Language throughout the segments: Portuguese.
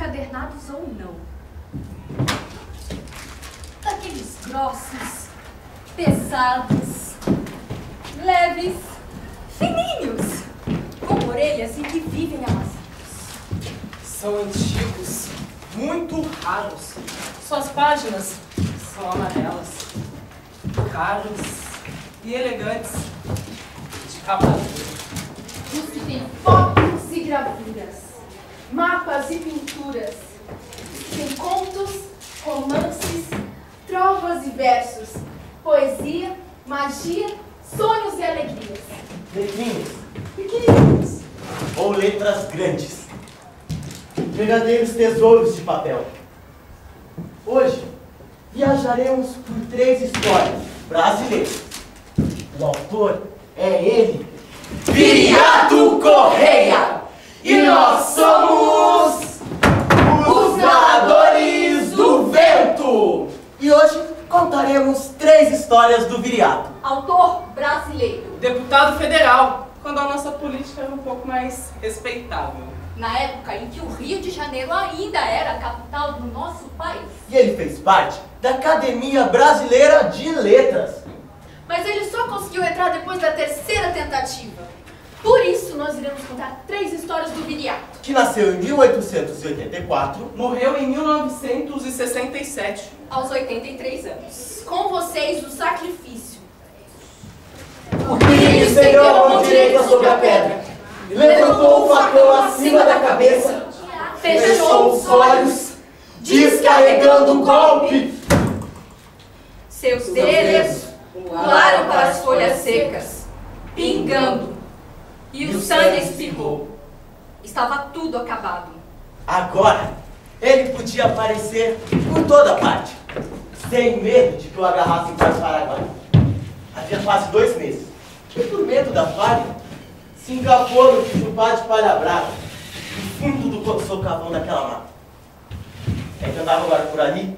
encadernados ou não. Daqueles grossos, pesados, leves, fininhos, com orelhas e que vivem amassados. São antigos, muito raros. Suas páginas são amarelas, caros e elegantes, de capa dura. Os que têm fotos e gravuras, mapas e pinturas, tem contos, romances, trovas e versos, poesia, magia, sonhos e alegrias. Letrinhas pequenininhas ou letras grandes, verdadeiros tesouros de papel. Hoje viajaremos por 3 histórias brasileiras. O autor é ele, Viriato Correia, e nós somos os Narradores do Vento. E hoje contaremos 3 histórias do Viriato. Autor brasileiro. Deputado federal, quando a nossa política era um pouco mais respeitável. Na época em que o Rio de Janeiro ainda era a capital do nosso país. E ele fez parte da Academia Brasileira de Letras. Mas ele só conseguiu entrar depois da 3ª tentativa. Por isso, nós iremos contar 3 histórias do Viriato. Que nasceu em 1884, Morreu em 1967. Aos 83 anos. Com vocês, o sacrifício. o Viri estendeu a mão direita sobre a pedra, levantou o facão acima da cabeça, fechou os olhos, descarregando o golpe. Seus dedos pularam para as folhas secas, pingando, e o sangue espirrou. Estava tudo acabado. Agora, ele podia aparecer por toda parte, sem medo de que o agarrassem para o Paraguai. Havia quase 2 meses, e por medo da falha, se engafou no Tijupá de Palha Brava, no fundo do socavão daquela mata. É que andava agora por ali,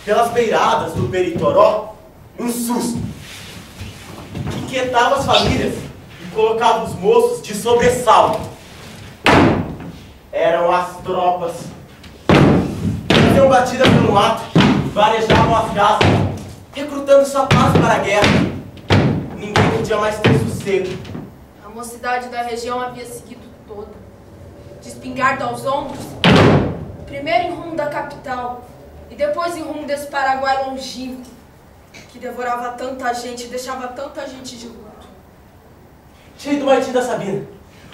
pelas beiradas do Peritoró, um susto que inquietava as famílias e colocava os moços de sobressalto. Eram as tropas. Faziam batida pelo mato, varejavam as casas, recrutando os rapazes para a guerra. Ninguém podia mais ter sossego. A mocidade da região havia seguido toda, de espingarda aos ombros, primeiro em rumo da capital e depois em rumo desse Paraguai longínquo, que devorava tanta gente e deixava tanta gente de luto. Cheio do Martinho da Sabina.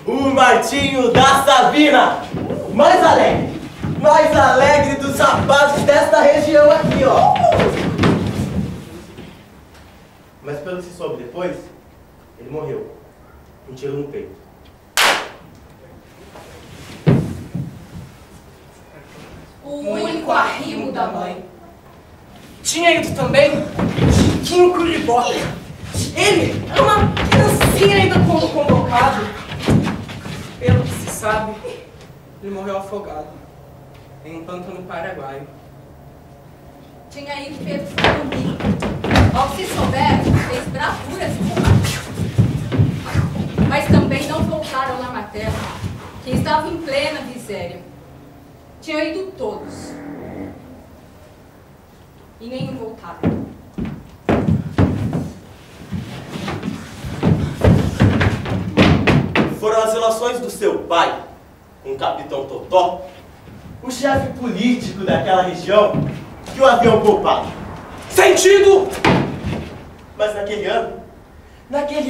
O Martinho da Sabina! Mais alegre dos rapazes desta região aqui, ó. Mas pelo que se soube depois, ele morreu. Um tiro no peito. O único arrimo da mãe. Tinha ido também Chiquinho Curibota. Ele era uma criancinha ainda como convocado. Pelo que se sabe, ele morreu afogado em um pântano paraguaio. Tinha ido Pedro Fernandinho. Ao que se souber, fez bravuras e combates. Mas também não voltaram na materna, que estava em plena miséria. Tinham ido todos. E nenhum voltaram. Foram as relações do seu pai com o capitão Totó, o chefe político daquela região, que o haviam poupado. Sentido! Mas naquele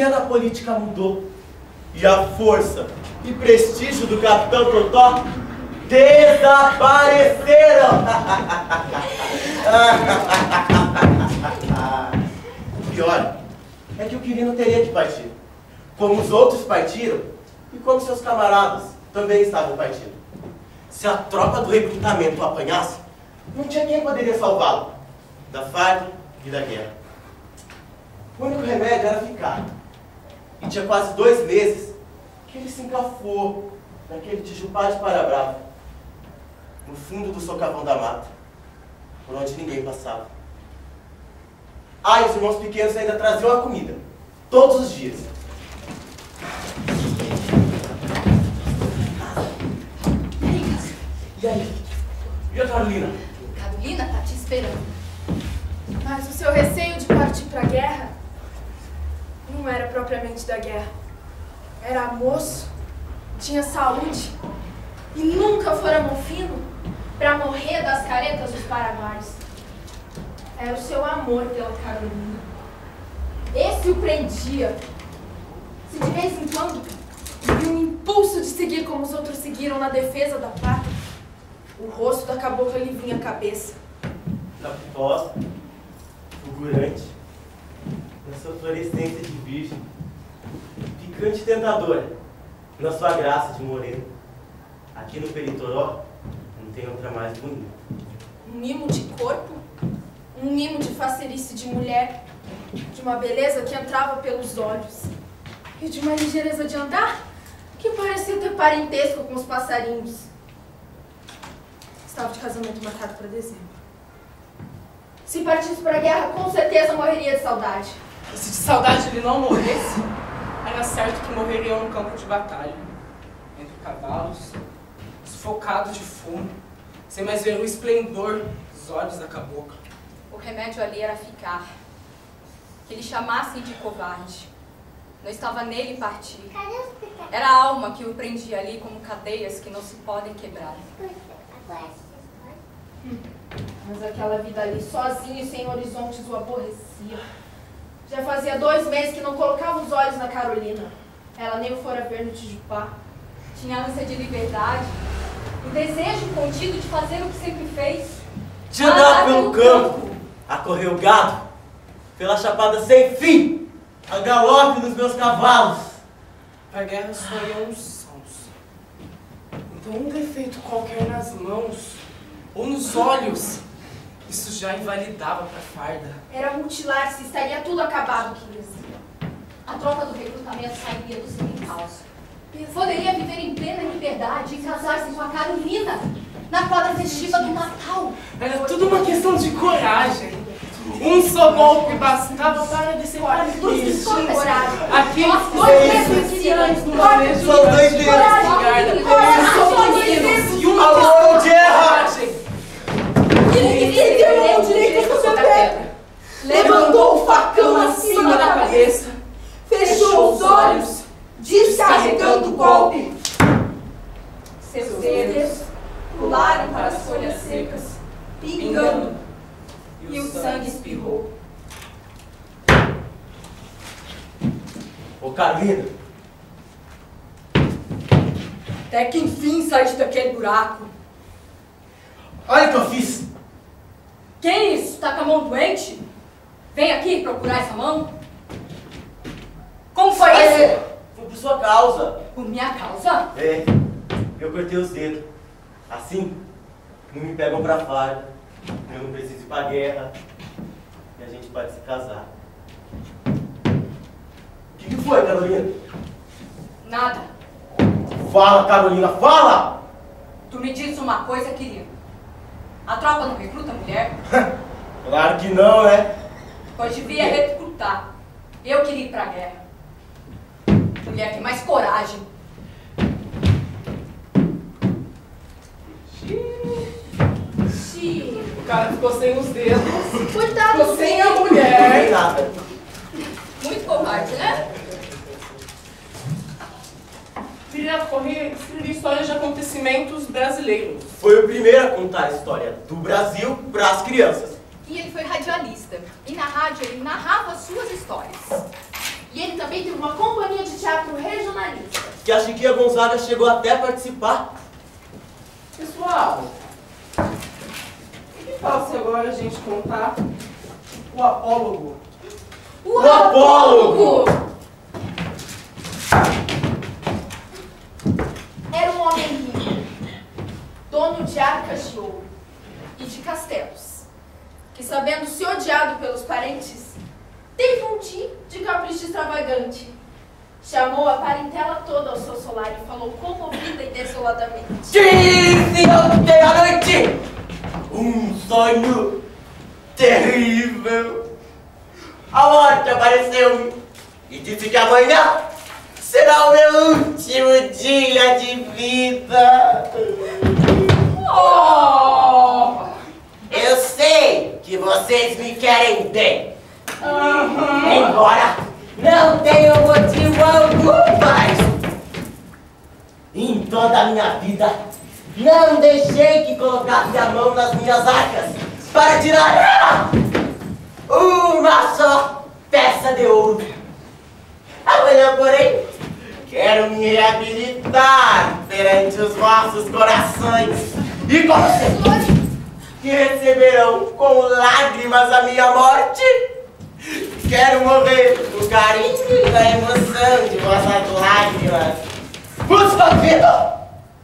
ano a política mudou. E a força e prestígio do capitão Totó desapareceram. O pior é que o Quirino teria que partir, como os outros partiram e como seus camaradas também estavam partindo. Se a tropa do recrutamento o apanhasse, não tinha quem poderia salvá-lo da farda e da guerra. O único remédio era ficar. E tinha quase 2 meses que ele se encafou naquele Tijupá de Palha Brava, no fundo do socavão da mata, por onde ninguém passava. Ah, e os irmãos pequenos ainda traziam a comida, todos os dias. E aí? E a Carolina? Carolina tá te esperando. Mas o seu receio de partir pra guerra não era propriamente da guerra. Era moço, tinha saúde e nunca fora mão fino pra morrer das caretas dos paraguaios. Era o seu amor pela Carolina. Esse o prendia. Se de vez em quando via um impulso de seguir como os outros seguiram na defesa da pátria, o rosto da cabocla lhe vinha à cabeça. Taposa, fulgurante, na sua fluorescência de virgem, picante e tentadora, na sua graça de morena. Aqui no Peritoró, não tem outra mais bonita. Um mimo de corpo, um mimo de facerice de mulher, de uma beleza que entrava pelos olhos, e de uma ligeireza de andar que parecia ter parentesco com os passarinhos. Estava de casamento marcado para dezembro. Se partisse para a guerra, com certeza morreria de saudade. E se de saudade ele não morresse, era certo que morreria no campo de batalha, entre cavalos, sufocado de fumo, sem mais ver o esplendor dos olhos da cabocla. O remédio ali era ficar. Que lhe chamassem de covarde. Não estava nele partir. Era a alma que o prendia ali como cadeias que não se podem quebrar. Mas aquela vida ali, sozinho e sem horizontes, o aborrecia. Já fazia 2 meses que não colocava os olhos na Carolina. Ela nem o fora ver no Tijupá. Tinha ânsia de liberdade, o desejo contido de fazer o que sempre fez. De andar pelo campo, a correr o gado, pela chapada sem fim, a galope dos meus cavalos. A guerra só iam os sãos. Então um defeito qualquer nas mãos ou nos olhos, isso já invalidava pra farda. Era mutilar-se, estaria tudo acabado, que dizia. A tropa do recrutamento sairia do sem causa. Poderia viver em plena liberdade e casar-se com a Carolina na quadra festiva do Natal. Era tudo uma questão de coragem. Um só golpe bastava para decepar Coragem. aqueles que Coragem. iniciantes no manejo São dois dedos. cigarra. Coragem. E uma Alô, questão de guerra! coragem. Ele entendeu o direito do seu pé. Levantou o facão acima da cabeça. Fechou os olhos, descarregando o golpe. Seus dedos pularam para as folhas secas, pingando, e o sangue espirrou. Ô Carolina, Até que enfim saíste daquele buraco. olha o que eu fiz. Que isso? Tá com a mão doente? Vem aqui procurar essa mão? Como foi isso? Foi por sua causa. Por minha causa? É, eu cortei os dedos. Assim, não me pegam pra farda, eu não preciso ir pra guerra, e a gente pode se casar. O que foi, Carolina? Nada. Fala, Carolina, fala! Tu me disse uma coisa, querido. A tropa não recruta mulher? Claro que não, né? Pois devia recrutar. Eu queria ir pra guerra. Mulher tem mais coragem. O cara ficou sem os dedos. Coitado Ficou do sem a filho. Não mulher. tem nada. Muito covarde, né? Viriato Corrêa escrevia histórias de acontecimentos brasileiros. Foi o primeiro a contar a história do Brasil para as crianças. E ele foi radialista. E na rádio ele narrava suas histórias. E ele também teve uma companhia de teatro regionalista. Que a Chiquinha Gonzaga chegou até a participar. Pessoal, o que tal se agora a gente contar o apólogo? O apólogo! Era um homem rico, dono de arcas de ouro e de castelos, que, sabendo-se odiado pelos parentes, teve um dia de capricho extravagante. Chamou a parentela toda ao seu solar e falou comovida e desoladamente: Disse ontem à noite um sonho terrível. A morte apareceu-me e disse que amanhã será o meu último dia de vida. Oh! vocês me querem bem. Embora não tenham motivo algum para isso. Em toda a minha vida, não deixei que colocasse a mão nas minhas arcas para tirar uma só peça de ouro. Amanhã, porém, quero me reabilitar perante os vossos corações. E como vocês que receberão com lágrimas a minha morte, quero morrer do carinho e da emoção de vossas lágrimas. Vos convido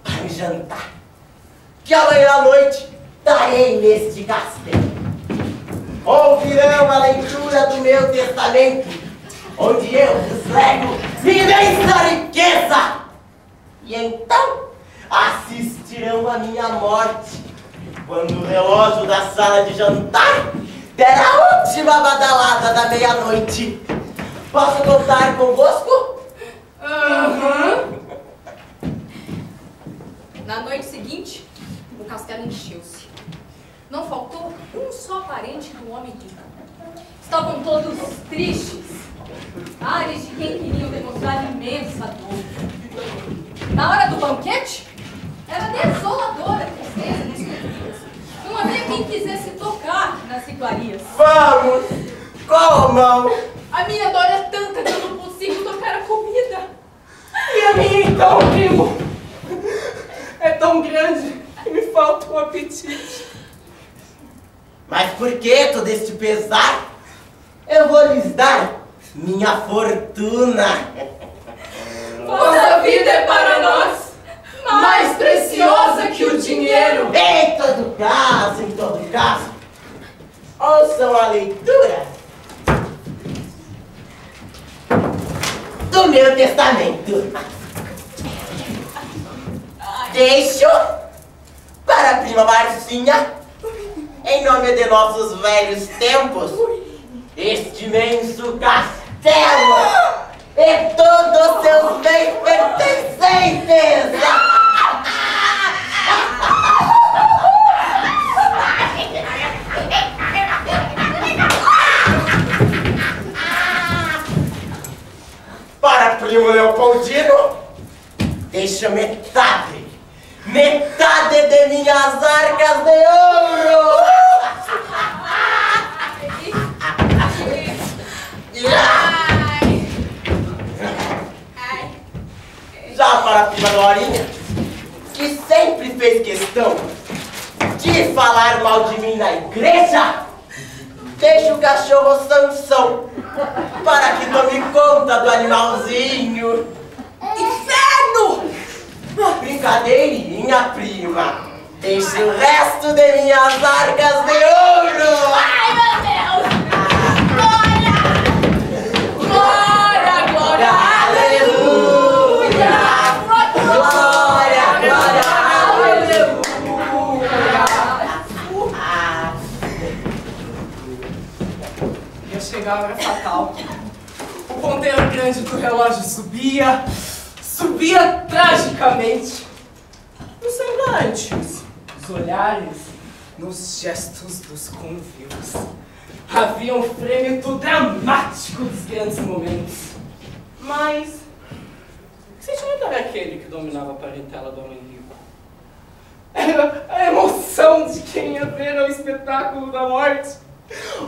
para me jantar, que amanhã à noite darei neste castelo. Ouvirão a leitura do meu testamento, onde eu vos lego imensa riqueza. E então assistirão a minha morte, quando o relógio da sala de jantar der a última badalada da meia-noite. Posso contar convosco? Na noite seguinte, o castelo encheu-se. Não faltou um só parente do homem rico. Estavam todos tristes, ares de quem queriam demonstrar imensa dor. Na hora do banquete, era desoladora a tristeza das famílias. Não havia quem quisesse tocar nas iguarias. Vamos! Comam! A minha dor é tanta que eu não consigo tocar a comida. E a minha então, primo, é tão grande que me falta o apetite. Mas por que todo este pesar? Eu vou lhes dar minha fortuna. Vossa vida é para nós mais preciosa que o dinheiro. Em todo caso, ouçam a leitura do meu testamento. Deixo para a prima Marcinha, em nome de nossos velhos tempos, este imenso castelo e todos os seus bens pertencentes. Para primo Leopoldino, deixa metade de minhas arcas de ouro. Já para a prima Dorinha, que sempre fez questão de falar mal de mim na igreja, deixa o cachorro Sansão para que tome conta do animalzinho. Inferno! Brincadeirinha, prima. Deixa o resto de minhas arcas de ouro. Ai, meu Deus! Glória, glória, Aleluia! Glória, aleluia! Ia chegar a hora fatal. O ponteiro grande do relógio subia tragicamente. Nos semblantes, os olhares, nos gestos dos convivos. Havia um frêmito dramático dos grandes momentos. Mas que sentimento era aquele que dominava a parentela do homem rico? Era a emoção de quem ia ver o espetáculo da morte,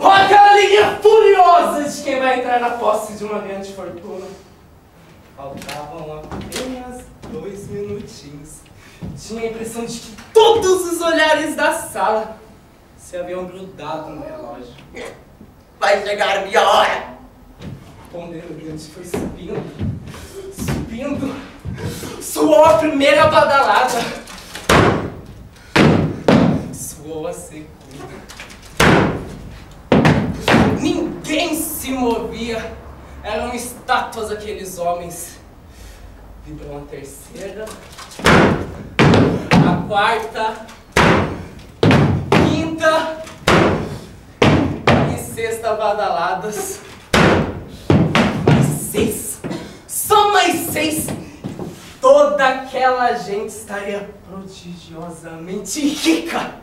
ou aquela alegria furiosa de quem vai entrar na posse de uma grande fortuna. Faltavam apenas 2 minutinhos. Tinha a impressão de que todos os olhares da sala se haviam grudado no relógio. Vai chegar minha hora. O ponteiro grande foi subindo. Suou a primeira badalada. Suou a segunda. Ninguém se movia. Eram estátuas aqueles homens. Vibrou a terceira, a quarta, quinta e sexta badaladas. Mais 6. Só mais 6. Toda aquela gente estaria prodigiosamente rica.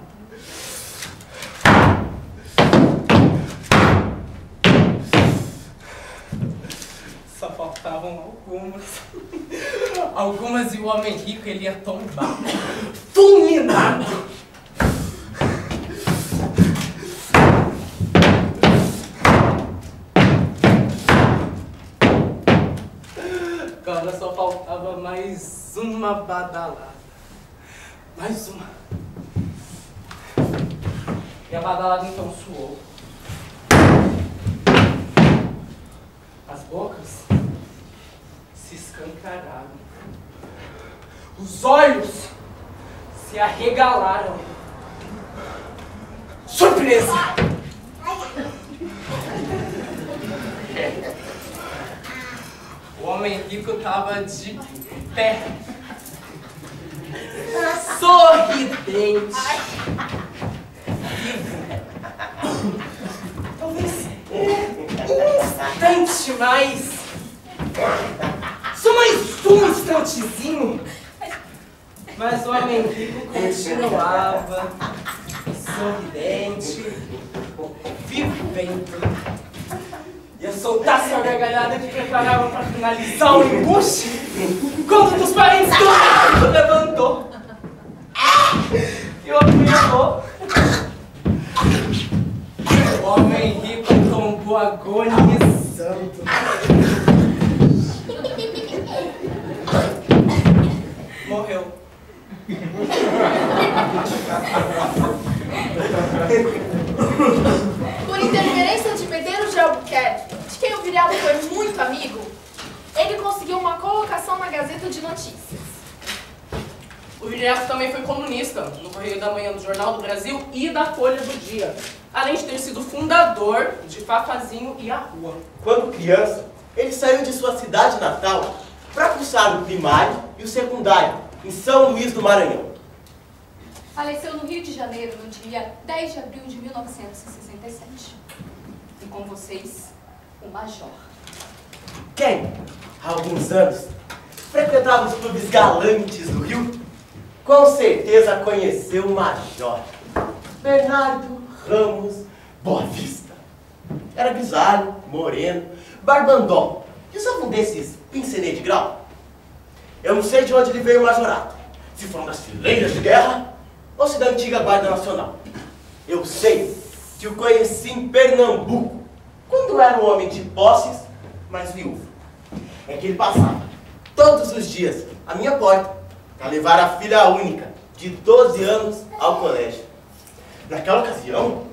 faltavam algumas e o homem rico ele ia tombar, fulminado. Agora só faltava mais uma badalada. Mais uma. E a badalada então suou. As bocas se escancararam. Os olhos se arregalaram. Surpresa! O homem rico estava de pé, sorridente, vivo. Talvez um instante mais, só mais um instantezinho. Mas o homem rico continuava sorridente, vivendo. Ia soltar sua gargalhada que preparava para finalizar o embuste quando um dos parentes do rico levantou e o apunhalou. O homem rico tombou agonizando. Morreu. Por interferência de Medeiros de Albuquerque, de quem o Viriato foi muito amigo, ele conseguiu uma colocação na Gazeta de Notícias. O Viriato também foi colunista no Correio da Manhã do Jornal do Brasil e da Folha do Dia, além de ter sido fundador de Fafazinho e a Rua. Quando criança, ele saiu de sua cidade natal para cursar o primário e o secundário em São Luís do Maranhão. Faleceu no Rio de Janeiro no dia 10 de abril de 1967. E com vocês, o Major. Quem, há alguns anos, frequentava os clubes galantes do Rio, com certeza conheceu o Major Bernardo Ramos Boa Vista. Era grisalho, moreno, barbandol e usava um desses pincenê de grau. Eu não sei de onde ele veio o majorato, se foram das fileiras de guerra ou se da antiga Guarda Nacional. Eu sei que o conheci em Pernambuco, quando era um homem de posses, mas viúvo. É que ele passava todos os dias à minha porta para levar a filha única, de 12 anos, ao colégio. Naquela ocasião,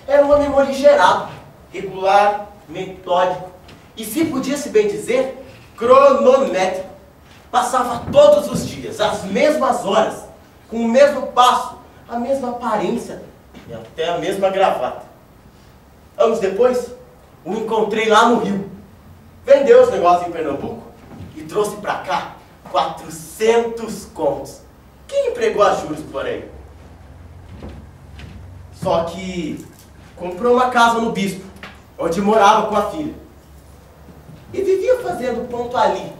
era um homem morigerado, regular, metódico e, se podia-se bem dizer, cronométrico. Passava todos os dias, às mesmas horas, com o mesmo passo, a mesma aparência e até a mesma gravata. Anos depois, o encontrei lá no Rio. Vendeu os negócios em Pernambuco e trouxe para cá 400 contos. Quem empregou a juros por aí? Só que comprou uma casa no Bispo, onde morava com a filha. E vivia fazendo ponto ali,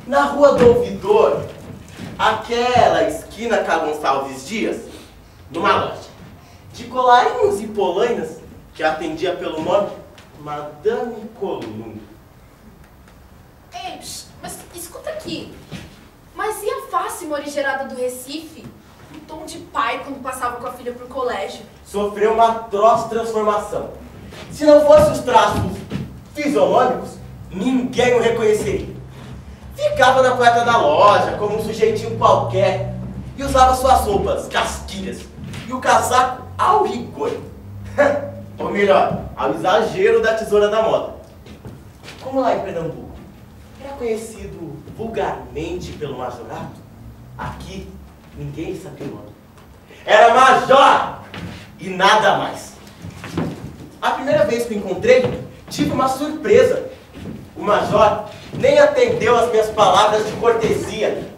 na Rua do Ouvidor, aquela esquina com a Gonçalves Dias, numa loja de colarinhos e polainas que atendia pelo nome Madame Columbo. Ei, mas escuta aqui. Mas e a face morigerada do Recife? Um tom de pai quando passava com a filha pro colégio. Sofreu uma atroz transformação. Se não fossem os traços fisionômicos, ninguém o reconheceria. Ficava na porta da loja como um sujeitinho qualquer e usava suas roupas casquilhas e o casaco ao rigor. Ou melhor, ao exagero da tesoura da moda. Como lá em Pernambuco era conhecido vulgarmente pelo majorato, aqui ninguém sabia o nome. Era Major e nada mais. A primeira vez que o encontrei, tive uma surpresa. O Major nem atendeu às minhas palavras de cortesia.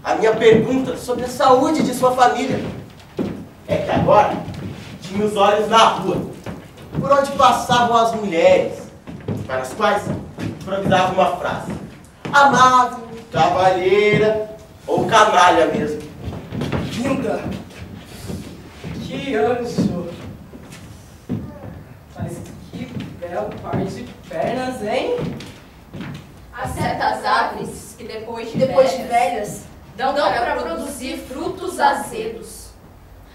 A minha pergunta sobre a saúde de sua família. É que agora tinha os olhos na rua, por onde passavam as mulheres, para as quais improvisava uma frase. Amável, cavalheira ou canalha mesmo. Linda! Que anjo! Mas que belo par de pernas, hein? Há certas árvores que depois de velhas dão para produzir frutos azedos.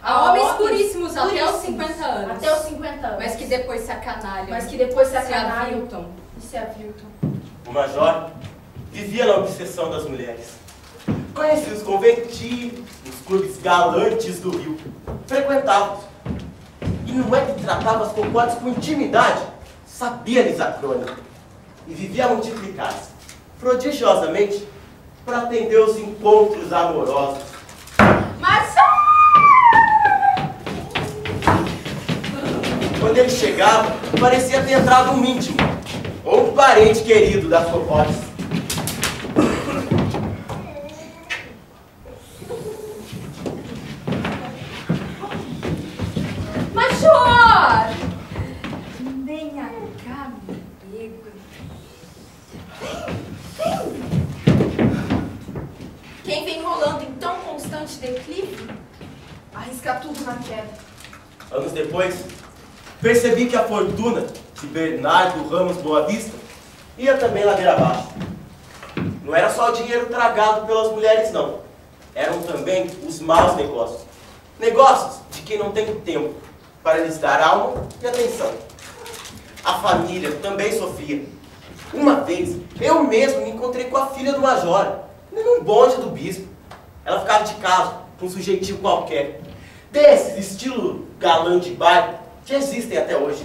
Há homens puríssimos até os 50 anos. Até os 50 anos. Mas que depois se acanalham. Se aviltam. E se aviltam. O major vivia na obsessão das mulheres. Conhecia os convertidos, os clubes galantes do Rio. Frequentava-os. E não é que tratava as cocotes com intimidade, sabia-lhes a crônica. E vivia a multiplicar-se, prodigiosamente, para atender os encontros amorosos. Mas quando ele chegava, parecia ter entrado um íntimo, ou um parente querido das cocotes. Major! Venha cá, amigo. Quem vem rolando em tão constante declive, arrisca tudo na queda. Anos depois, percebi que a fortuna de Bernardo Ramos Boa Vista ia também ladeira abaixo. Não era só o dinheiro tragado pelas mulheres, não. Eram também os maus negócios. Negócios de quem não tem tempo para lhes dar alma e atenção. A família também sofria. Uma vez, eu mesmo me encontrei com a filha do major, num bonde do bispo. Ela ficava de casa, com um sujeitinho qualquer. Desses, estilo galã de baile, que existem até hoje.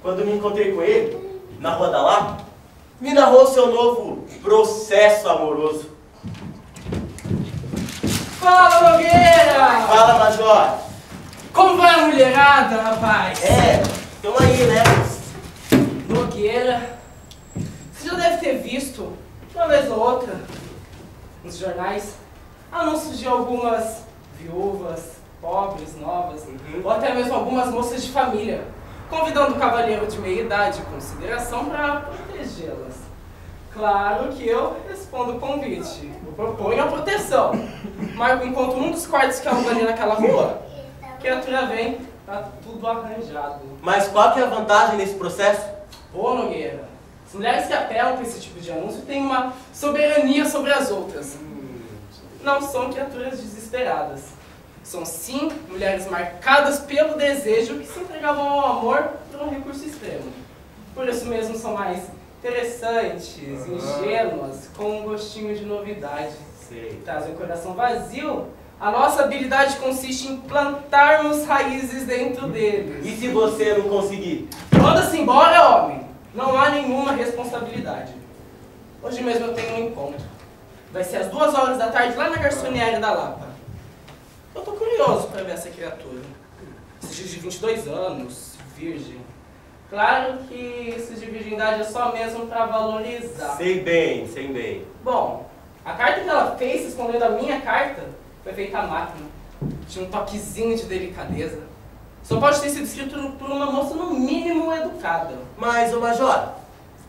Quando me encontrei com ele, na Rua da Lapa, me narrou seu novo processo amoroso. Fala, Nogueira! Fala, major! Como vai a mulherada, rapaz? Estão aí, né? Nogueira, você já deve ter visto, uma vez ou outra, nos jornais, anúncios de algumas viúvas, pobres, novas, ou até mesmo algumas moças de família, convidando o cavalheiro de meia idade e consideração para protegê-las. Claro que eu respondo o convite, eu proponho a proteção. Marco encontro num dos quartos que aluga ali naquela rua. A criatura vem, tá tudo arranjado. Mas qual que é a vantagem nesse processo? Pô, Nogueira, as mulheres que apelam para esse tipo de anúncio têm uma soberania sobre as outras. Não são criaturas desesperadas. São sim mulheres marcadas pelo desejo que se entregavam ao amor por um recurso extremo. Por isso mesmo são mais interessantes, ingênuas, com um gostinho de novidade. Trazem o coração vazio, a nossa habilidade consiste em plantarmos raízes dentro deles. E se você não conseguir? Manda-se embora, homem. Não há nenhuma responsabilidade. Hoje mesmo eu tenho um encontro. Vai ser às 2 horas da tarde lá na garçoniere da Lapa. Eu tô curioso para ver essa criatura. Esse de 22 anos, virgem. Claro que isso de virgindade é só mesmo para valorizar. Sei bem, sei bem. Bom, a carta que ela fez, escondendo a minha carta, foi feita à máquina. Tinha um toquezinho de delicadeza. Só pode ter sido escrito por uma moça no mínimo educada. Mas, ô major,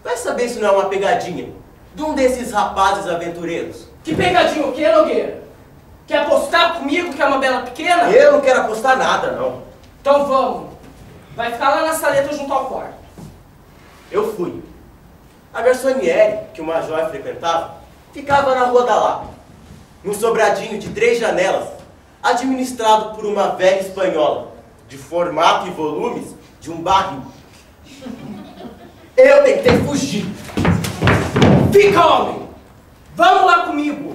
vai saber se não é uma pegadinha de um desses rapazes aventureiros? Que pegadinha o quê, Nogueira? Quer apostar comigo que é uma bela pequena? Eu não quero apostar nada, não. Então vamos. Vai ficar lá na saleta junto ao quarto. Eu fui. A garçoniere que o major frequentava ficava na Rua da Lapa, num sobradinho de 3 janelas, administrado por uma velha espanhola, de formato e volumes de um barril. Eu tentei fugir. Fica, homem! Vamos lá comigo!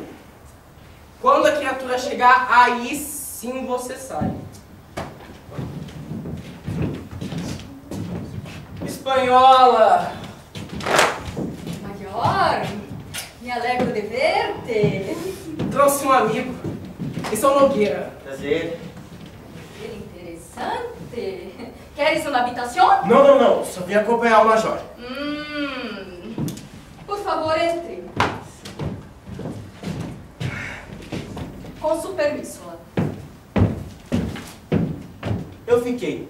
Quando a criatura chegar, aí sim você sai. Espanhola! Major, me alegro de ver-te. Trouxe um amigo. Esse é o Nogueira. Prazer. Interessante. Queres uma habitação? Não. Só vim acompanhar o major. Por favor, entre. Com seu permisso. Eu fiquei.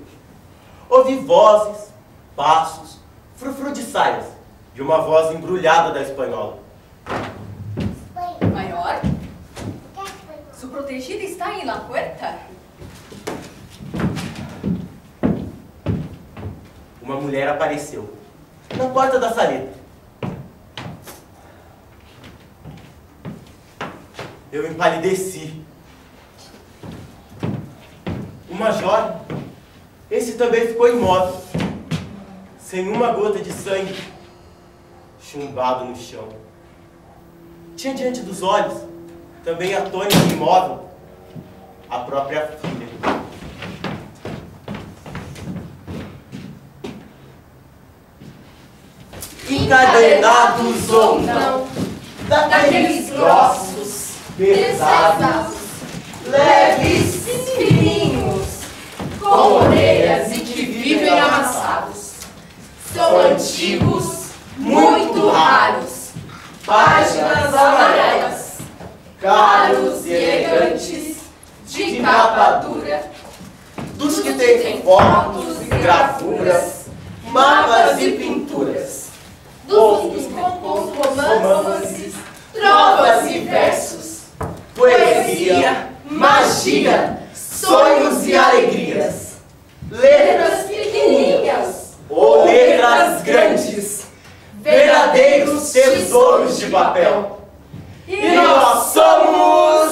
Ouvi vozes, passos, frufru de saias e uma voz embrulhada da espanhola. Maior? Su protegida está em la puerta. Uma mulher apareceu na porta da saleta. eu empalideci. O major, esse também ficou imóvel, sem uma gota de sangue, chumbado no chão. Tinha diante dos olhos, também atônito e imóvel, a própria filha. Encadenados ou não, daqueles grossos, pesados, leves, fininhos, com orelhas e que vivem amassados. São antigos, muito raros, páginas amarelas, caros e elegantes, de capa dura, dos que têm fotos e gravuras, mapas e pinturas, dos que compõem romances, trovas e versos, poesia, magia, sonhos e alegrias, letras pequenininhas ou letras grandes, verdadeiros tesouros de papel. E nós somos